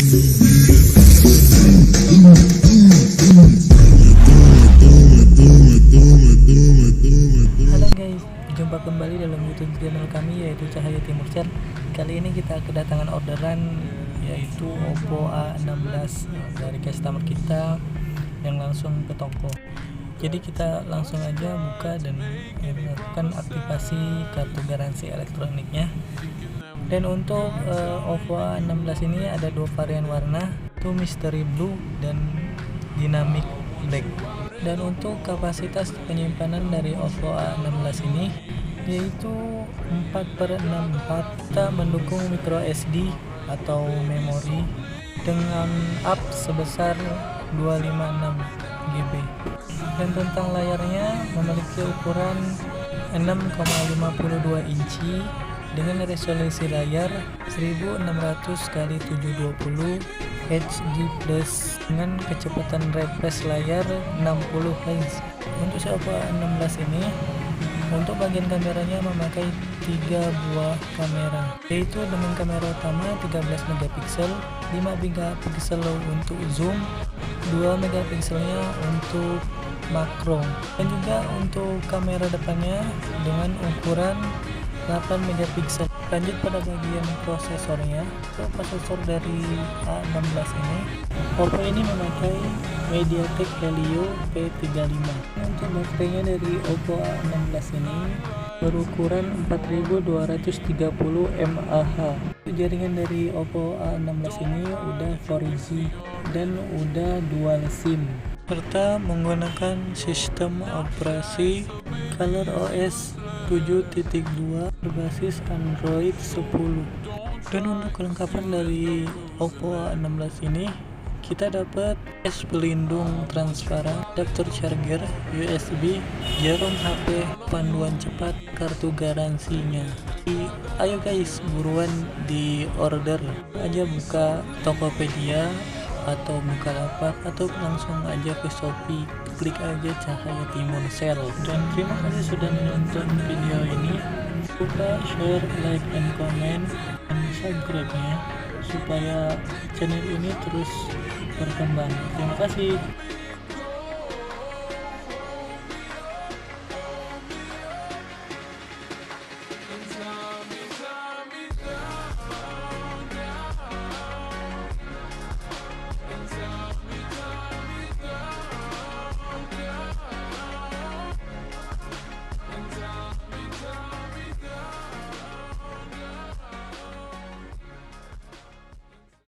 Halo guys, jumpa kembali dalam YouTube channel kami yaitu Cahaya Timur Chat. Kali ini kita kedatangan orderan yaitu Oppo A16 dari customer kita yang langsung ke toko. Jadi kita langsung aja buka dan melakukan aktivasi kartu garansi elektroniknya. Dan untuk Oppo A16 ini ada dua varian warna, itu Mystery Blue dan Dynamic Black. Dan untuk kapasitas penyimpanan dari Oppo A16 ini yaitu 4/64. Kita mendukung micro SD atau memori dengan up sebesar 256 GB. Dan tentang layarnya memiliki ukuran 6,52 inci dengan resolusi layar 1600 x 720 HD plus dengan kecepatan refresh layar 60 Hz. Untuk si Oppo A16 ini, untuk bagian kameranya memakai 3 buah kamera, yaitu dengan kamera utama 13 megapiksel, 5 megapiksel untuk zoom, 2 megapikselnya untuk makro, dan juga untuk kamera depannya dengan ukuran 8 megapiksel. Lanjut pada bagian prosesornya. Untuk prosesor dari A16 ini, Oppo ini memakai MediaTek Helio P35. Untuk baterainya dari Oppo A16 ini berukuran 4230 mAh. Jaringan dari Oppo A16 ini udah 4G dan udah dual SIM, serta menggunakan sistem operasi ColorOS 7.2 berbasis Android 10. Dan untuk kelengkapan dari Oppo A16 ini, kita dapat case pelindung transparan, adapter charger, USB, jarum HP, panduan cepat, kartu garansinya. Ayo guys, buruan di order aja, buka Tokopedia atau Bukalapak atau langsung aja ke Shopee, klik aja Cahaya Timur Sale. Dan terima kasih sudah menonton video ini. Lupa share, like, and comment, dan subscribe-nya supaya channel ini terus berkembang. Terima kasih.